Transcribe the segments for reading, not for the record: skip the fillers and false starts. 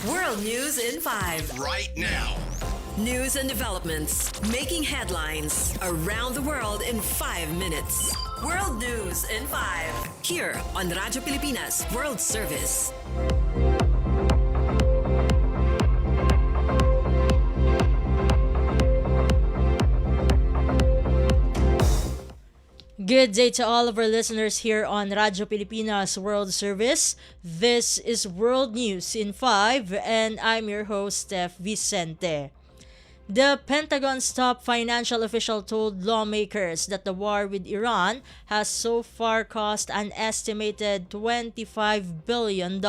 World News in 5. Right now. News and developments making headlines around the world in 5 minutes. World News in 5. Here on Radyo Pilipinas World Service. Good day to all of our listeners here on Radyo Pilipinas World Service. This is World News in 5 and I'm your host, Steph Vicente. The Pentagon's top financial official told lawmakers that the war with Iran has so far cost an estimated $25 billion.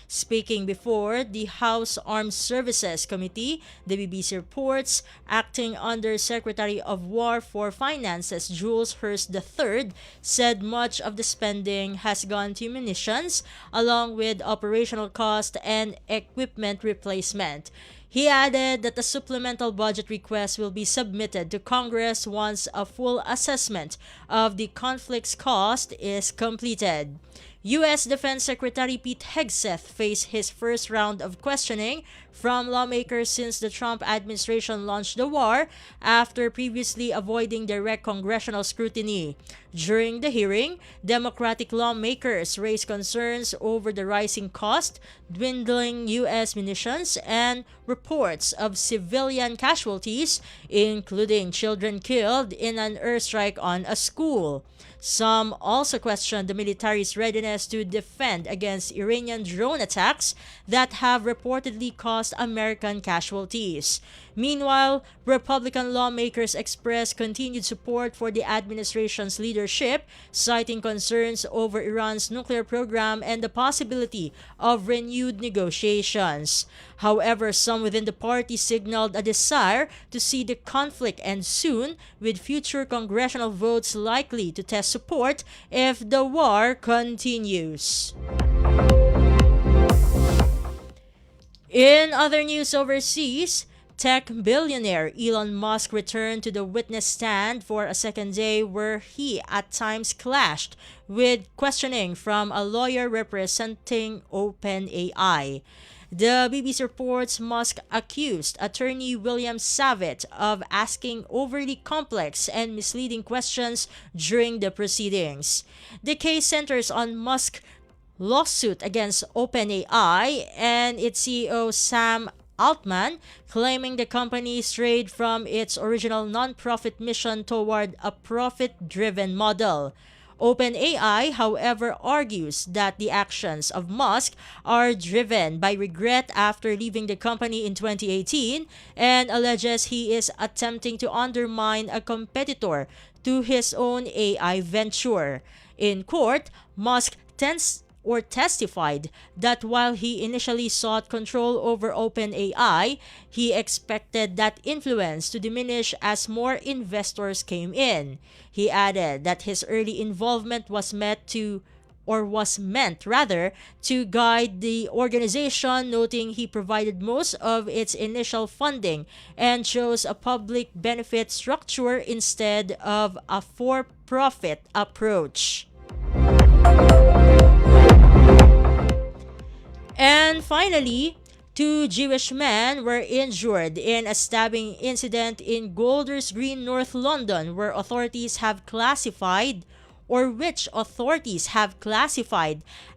Speaking before the House Armed Services Committee, the BBC reports, acting Under Secretary of War for Finances Jules Hurst III said much of the spending has gone to munitions, along with operational cost and equipment replacement. He added that the supplemental budget request will be submitted to Congress once a full assessment of the conflict's cost is completed. U.S. Defense Secretary Pete Hegseth faced his first round of questioning from lawmakers since the Trump administration launched the war after previously avoiding direct congressional scrutiny. During the hearing, Democratic lawmakers raised concerns over the rising cost, dwindling U.S. munitions, and reports of civilian casualties, including children killed in an airstrike on a school. Some also questioned the military's readiness to defend against Iranian drone attacks that have reportedly caused American casualties. Meanwhile, Republican lawmakers expressed continued support for the administration's leadership, citing concerns over Iran's nuclear program and the possibility of renewed negotiations. However, some within the party signaled a desire to see the conflict end soon, with future congressional votes likely to test support if the war continues. In other news overseas, tech billionaire Elon Musk returned to the witness stand for a second day where he at times clashed with questioning from a lawyer representing OpenAI. The BBC reports Musk accused attorney William Savitt of asking overly complex and misleading questions during the proceedings. The case centers on Musk's lawsuit against OpenAI and its CEO Sam Altman, claiming the company strayed from its original non-profit mission toward a profit-driven model. OpenAI, however, argues that the actions of Musk are driven by regret after leaving the company in 2018 and alleges he is attempting to undermine a competitor to his own AI venture. In court, Musk testified that while he initially sought control over OpenAI, he expected that influence to diminish as more investors came in. He added that his early involvement was meant to guide the organization, noting he provided most of its initial funding and chose a public benefit structure instead of a for-profit approach. And finally, 2 Jewish men were injured in a stabbing incident in Golders Green, North London, which authorities have classified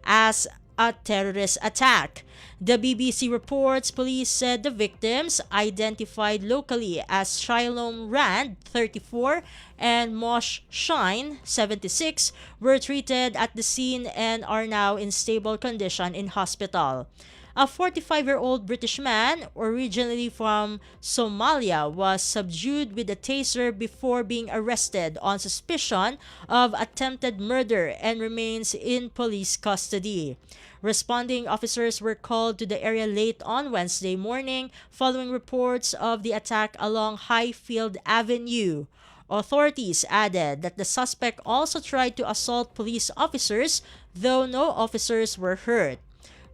as a terrorist attack. The BBC reports police said the victims, identified locally as Shalom Rand, 34, and Moshe Shine, 76, were treated at the scene and are now in stable condition in hospital. A 45-year-old British man, originally from Somalia, was subdued with a taser before being arrested on suspicion of attempted murder and remains in police custody. Responding officers were called to the area late on Wednesday morning following reports of the attack along Highfield Avenue. Authorities added that the suspect also tried to assault police officers, though no officers were hurt.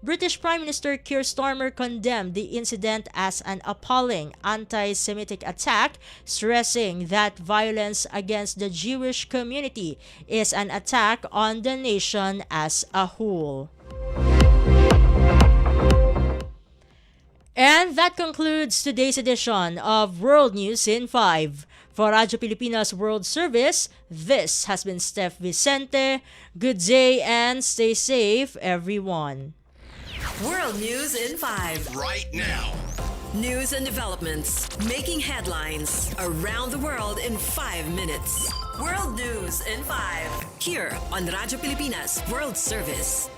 British Prime Minister Keir Starmer condemned the incident as an appalling anti-Semitic attack, stressing that violence against the Jewish community is an attack on the nation as a whole. And that concludes today's edition of World News in 5. For Radyo Pilipinas World Service, this has been Steph Vicente. Good day and stay safe, everyone. World News in 5. Right now. News and developments making headlines around the world in 5 minutes. World News in 5. Here on Radyo Pilipinas World Service.